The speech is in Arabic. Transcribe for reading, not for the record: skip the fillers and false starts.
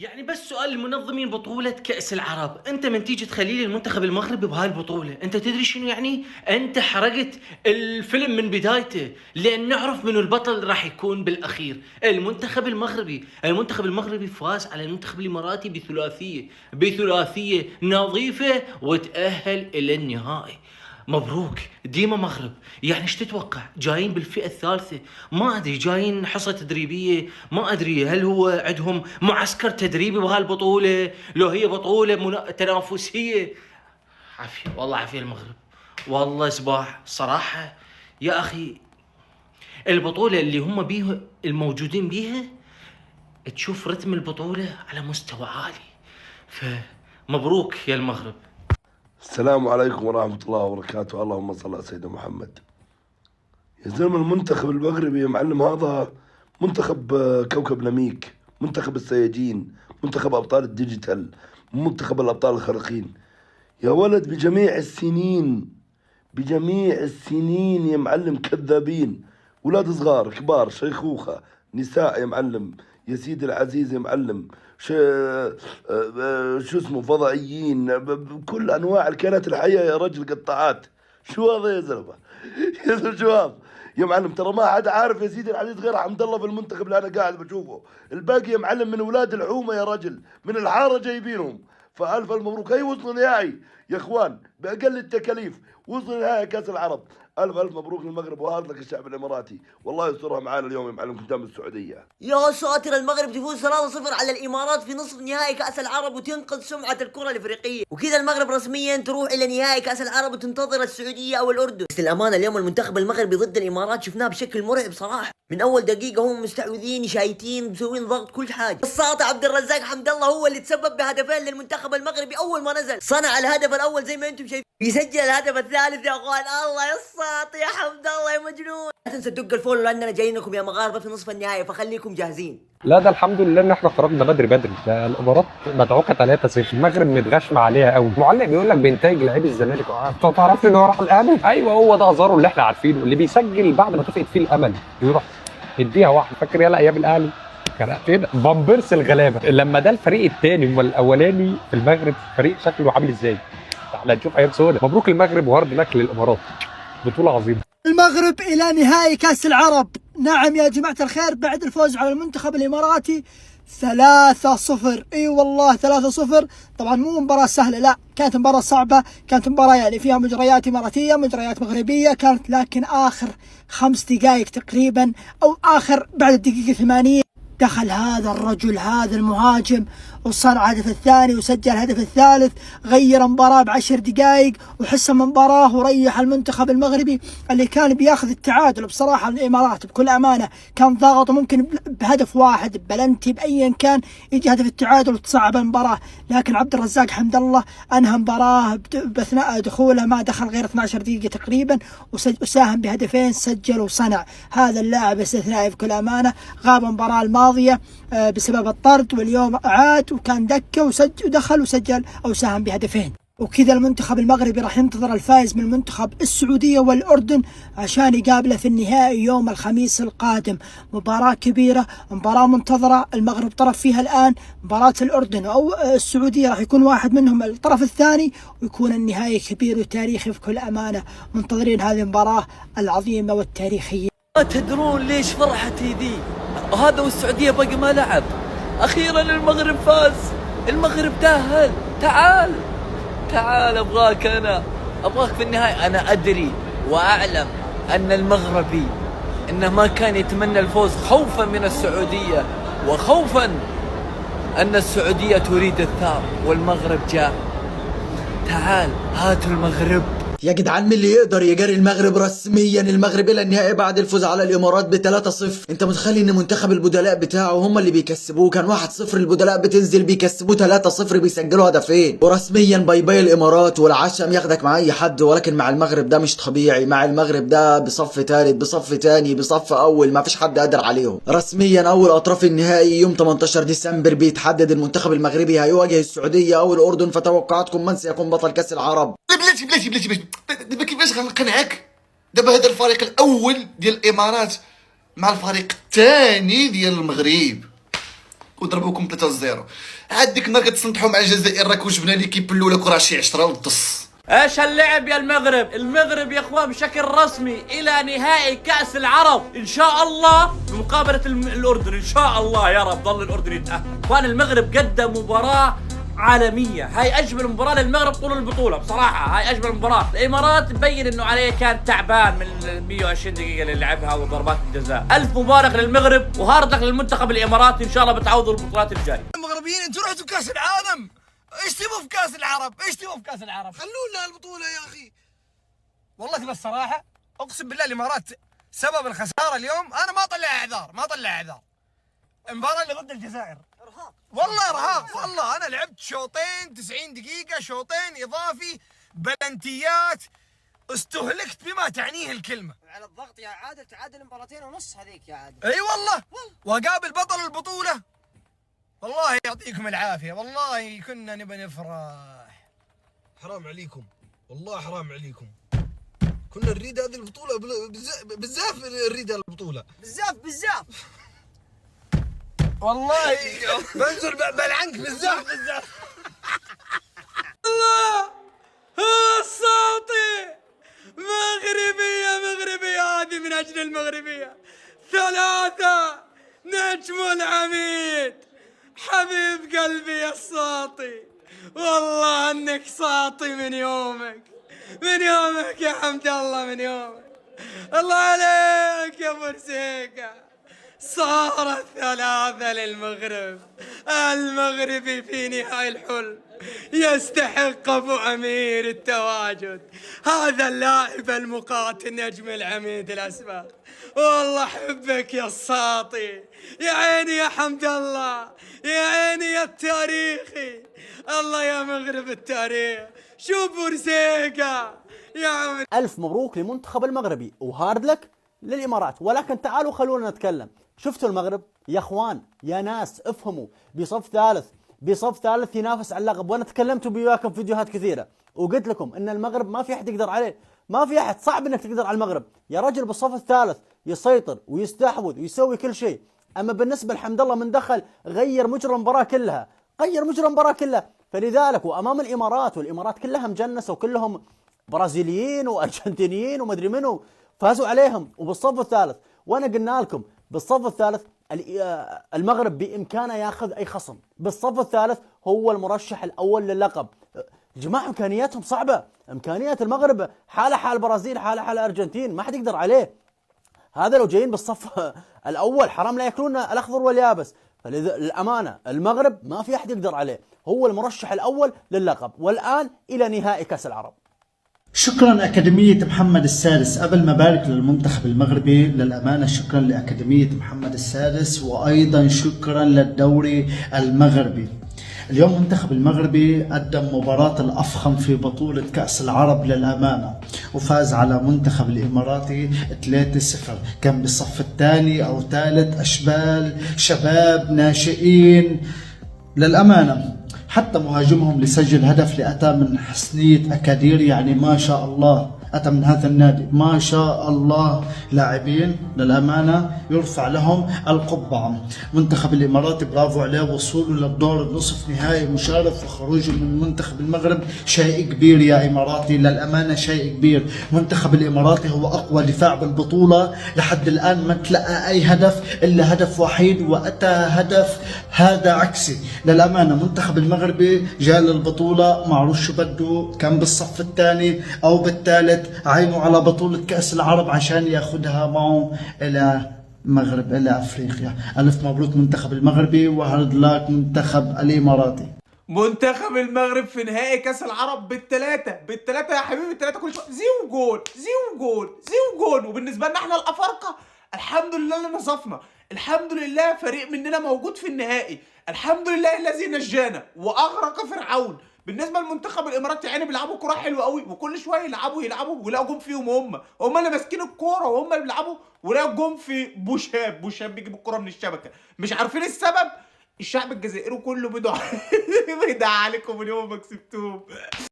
يعني بس سؤال لمنظمين بطولة كأس العرب، انت من تيجي تخلي لي المنتخب المغربي بهاي البطولة، انت تدري شنو يعني؟ انت حرقت الفيلم من بدايته، لان نعرف منو البطل راح يكون بالاخير. المنتخب المغربي فاز على المنتخب الاماراتي بثلاثية نظيفة وتأهل الى النهائي. مبروك. ديما مغرب. يعني ايش تتوقع؟ جايين بالفئة الثالثة، ما ادري جايين حصة تدريبية، ما ادري هل هو عندهم معسكر تدريبي بهالبطولة، لو هي بطولة تنافسية. عافية والله، عافية المغرب. والله سباح صراحة يا اخي. البطولة اللي هم بيها الموجودين بيها، تشوف رتم البطولة على مستوى عالي. فمبروك يا المغرب. السلام عليكم ورحمة الله وبركاته. اللهم صل على سيدنا محمد. يا زلمة المنتخب المغربي يا معلم هذا منتخب كوكب نميك، منتخب السياجين، منتخب أبطال الديجيتال، منتخب الأبطال الخارقين. يا ولد بجميع السنين، بجميع السنين يا معلم كذابين، ولاد صغار كبار شيخوخة نساء يا معلم، يا سيدي العزيز يا معلم، شو اسمه فضائيين، بكل انواع الكائنات الحيه يا رجل قطاعات. شو هذا يا زلمه؟ يا زلمه شو هذا يا معلم؟ ترى ما حد عارف يا سيدي العزيز غير حمد الله في المنتخب اللي انا قاعد بشوفه، الباقي يا معلم من اولاد الحومه يا رجل، من الحاره جايبينهم. فالف المبروك. هي وصلوا نهائي يا اخوان باقل التكاليف، وصلوا نهائي كاس العرب. الف الف مبروك للمغرب وهارد لك الشعب الاماراتي، والله يسترها معانا اليوم يا معلم قدام السعوديه. يا ساتر، المغرب تفوز 3-0 على الامارات في نصف نهائي كاس العرب وتنقذ سمعه الكره الافريقيه، وكذا المغرب رسميا تروح الى نهائي كاس العرب وتنتظر السعوديه او الاردن. بس للامانه اليوم المنتخب المغربي ضد الامارات شفناه بشكل مرعب صراحه، من اول دقيقه هم مستحوذين شايتين مسوين ضغط كل حاجه. الساطع عبد الرزاق حمد الله هو اللي تسبب بهدفين للمنتخب المغربي اول ما نزل، صنع الهدف الاول زي ما انتم شايفين، يسجل الهدف الثالث. يا اخوان الله يا الساطع يا حمد الله يا مجنون. لا تنسى تدق الفولو لاننا جايين لكم يا مغاربه في نصف النهائي، فخليكم جاهزين. لا ده الحمد لله ان احنا خرجنا بدري بدري. ده الامارات مدعوكه 3-0، المغرب متغشم عليها قوي. المعلق بيقول لك بانتاج لعيب الزمالك. انت تعرف ان هو راح الاهلي؟ ايوه هو ده هزاره اللي احنا عارفينه، اللي بيسجل بعد ما تفقد فيه الامل يروح يديها واحده. فاكر يلا ايام الاهلي كان فين فامبرس الغلابه؟ لما ده الفريق الثاني امال الاولاني في المغرب فريق شكله عامل ازاي؟ تعالى نشوف ايام سودا. مبروك المغرب وهارد لك للامارات، بطوله عظيمه. المغرب إلى نهائي كأس العرب. نعم يا جماعة الخير، بعد الفوز على المنتخب الإماراتي 3-0. اي والله 3-0. طبعا مو مباراة سهلة، لا كانت مباراة صعبة، كانت مباراة يعني فيها مجريات إماراتية مجريات مغربية كانت، لكن آخر 5 دقائق تقريبا أو آخر بعد الدقيقة 80 دخل هذا الرجل، هذا المهاجم، وصنع الهدف الثاني وسجل الهدف الثالث، غير المباراة ب10 دقائق وحسم المباراة وريح المنتخب المغربي اللي كان بياخذ التعادل. بصراحة الإمارات بكل أمانة كان ضاغط، وممكن بهدف واحد بلنتي بأيا كان يجي هدف التعادل وتصعب المباراة، لكن عبد الرزاق حمد الله أنهى المباراة بأثناء دخوله، ما دخل غير 12 دقيقة تقريبا، وساهم بهدفين، سجل وصنع. هذا اللاعب استثنائي بكل أمانة، غاب المباراة الماضية بسبب الطرد، واليوم عاد وكان دكة وسجل ودخل وسجل أو ساهم بهدفين. وكذا المنتخب المغربي راح ينتظر الفائز من منتخب السعودية والأردن عشان يقابله في النهائي يوم الخميس القادم. مباراة كبيرة، مباراة منتظرة، المغرب طرف فيها الآن، مباراة الأردن أو السعودية راح يكون واحد منهم الطرف الثاني، ويكون النهائي كبير وتاريخي بكل أمانة. منتظرين هذه المباراة العظيمة والتاريخية. ما تدرون ليش فرحتي ذي؟ هذا والسعودية باقي ما لعب، أخيرا المغرب فاز، المغرب تأهل. تعال تعال أبغاك، أنا أبغاك في النهاية. أنا أدري وأعلم أن المغربي إنه ما كان يتمنى الفوز خوفا من السعودية، وخوفا أن السعودية تريد الثار، والمغرب جاء. تعال هاتوا المغرب. يا جدعان مين اللي يقدر يجاري المغرب رسميا؟ المغرب الى النهائي بعد الفوز على الامارات ب3-0. انت متخيل ان منتخب البدلاء بتاعه هم اللي بيكسبوه؟ كان 1-0 البدلاء بتنزل بيكسبوه 3-0 بيسجلوا هدفين. ورسميا باي باي الامارات، والعشم ياخدك مع اي حد، ولكن مع المغرب ده مش طبيعي. مع المغرب ده بصف ثالث بصف ثاني بصف اول، ما فيش حد قادر عليهم. رسميا اول اطراف النهائي يوم 18 ديسمبر بيتحدد المنتخب المغربي هيواجه السعوديه او الاردن. فتوقعاتكم من سيكون بطل كاس العرب؟ بلاتي دابا كيفاش غنقنعك؟ دابا هذا الفريق الاول ديال الامارات مع الفريق الثاني ديال المغرب، وضربوكم 3-0. عاد ديك النهار كتسنطحوا مع الجزائر راكم جبنا ليكيب الاولى كره شي 10 ونص. ايش هاللعب يا المغرب؟ المغرب يا اخوان بشكل رسمي الى نهائي كأس العرب ان شاء الله بمقابلة الاردن ان شاء الله يا رب ضل الاردن يتأهل. اخوان المغرب قدم مباراة عالمية، هاي اجمل مباراة للمغرب طول البطولة بصراحة، هاي اجمل مباراة. الامارات تبين انه عليه كان تعبان من 120 دقيقة اللي لعبها وضربات الجزاء. الف مبارك للمغرب وهارد لك للمنتخب الاماراتي، ان شاء الله بتعوضوا البطولات الجاية. المغربيين انتوا رحتوا كاس العالم، ايش تبغوا في كاس العرب؟ ايش تبغوا في كاس العرب؟ خلونا البطولة يا اخي. والله تبى الصراحة اقسم بالله الامارات سبب الخسارة اليوم. انا ما طلع اعذار. المباراة اللي ضد الجزائر ارهاق، والله ارهاق. والله انا لعبت شوطين 90 دقيقة، شوطين اضافي، بلنتيات، استهلكت بما تعنيه الكلمة. على الضغط يا عادل، تعادل مباراتين ونص هذيك يا عادل. اي والله. وقابل بطل البطولة، والله يعطيكم العافية، والله كنا نبى نفرح. حرام عليكم، والله حرام عليكم. كنا نريد هذه البطولة بزاف، نريد البطولة بزاف والله بنزل بلعنك بزاف. الله الساطي مغربية هذه من أجل المغربية. 3 نجم العميد حبيب قلبي يا الساطي، والله انك ساطي من يومك يا حمد الله، من يومك. الله عليك يا بورسيكا. صارت 3 للمغرب. المغربي في نهاية الحلم يستحق ابو امير التواجد. هذا اللاعب المقاتل نجم العميد الاسبق، والله حبك يا الساطي، يا عيني يا حمد الله، يا عيني يا التاريخي. الله يا مغرب التاريخ، شوف بورسيكا يا عمي. ألف مبروك لمنتخب المغربي وهارد لك للإمارات. ولكن تعالوا خلونا نتكلم. شفتوا المغرب يا اخوان يا ناس افهموا، بصف ثالث ينافس على اللقب. وانا تكلمت وياكم فيديوهات كثيرة وقلت لكم ان المغرب ما في احد يقدر عليه، ما في احد، صعب انك تقدر على المغرب يا رجل. بالصف الثالث يسيطر ويستحوذ ويسوي كل شيء. اما بالنسبة لحمد الله من دخل غير مجرى المباراة كلها، فلذلك وامام الامارات، والامارات كلها مجنسة وكلهم برازيليين وارجنتينيين ومدري منو، فازوا عليهم. وبالصف الثالث، وانا قلنا لكم بالصف الثالث المغرب بامكانه ياخذ اي خصم. بالصف الثالث هو المرشح الاول للقب. جماعه امكانياتهم صعبه، امكانيات المغرب حاله حال البرازيل، حاله حال الارجنتين، ما حد يقدر عليه. هذا لو جايين بالصف الاول حرام لا ياكلون الاخضر واليابس. فللامانه المغرب ما في احد يقدر عليه، هو المرشح الاول للقب، والان الى نهائي كاس العرب. شكرا أكاديمية محمد السادس. قبل ما أبارك للمنتخب المغربي للأمانة شكرا لأكاديمية محمد السادس، وأيضا شكرا للدوري المغربي. اليوم المنتخب المغربي قدم مباراة الأفخم في بطولة كأس العرب للأمانة، وفاز على منتخب الإماراتي 3-0. كان بالصف الثاني أو ثالث أشبال شباب ناشئين للأمانة. حتى مهاجمهم اللي سجل هدف اللي أتى من حسنية أكادير، يعني ما شاء الله أتى من هذا النادي، ما شاء الله لاعبين للأمانة يرفع لهم القبعة. منتخب الإماراتي برافو عليه، وصوله للدور النصف نهائي مشرف، وخروجه من منتخب المغرب شيء كبير يا إماراتي، للأمانة شيء كبير. منتخب الإماراتي هو أقوى دفاع بالبطولة لحد الآن، ما تلقى أي هدف إلا هدف وحيد، وأتى هدف هذا عكسي للأمانة. منتخب المغربي جاء للبطولة معروف شو بده، كان بالصف الثاني أو بالثالث، عينوا على بطولة كأس العرب عشان ياخدها معه إلى المغرب إلى أفريقيا. ألف مبروك منتخب المغربي، وهارد لك منتخب الإماراتي. منتخب المغرب في نهائي كأس العرب بالثلاثة يا حبيبي، الثلاثة كل شوية زيو جول. وبالنسبة لنا احنا الأفارقة الحمد لله اللي نصفنا، الحمد لله فريق مننا موجود في النهائي، الحمد لله الذي نجانا وأغرق فرعون. بالنسبه للمنتخب الاماراتي يعني بيلعبوا كوره حلوه قوي، وكل شويه يلعبوا ويلاقوا جون فيهم، هم اللي ماسكين الكوره وهم اللي بيلعبوا، ولاقوا جون في بوشاب بيجيب الكوره من الشبكه، مش عارفين السبب. الشعب الجزائري كله بيدعي عليكم من يوم ما كسبتوهم.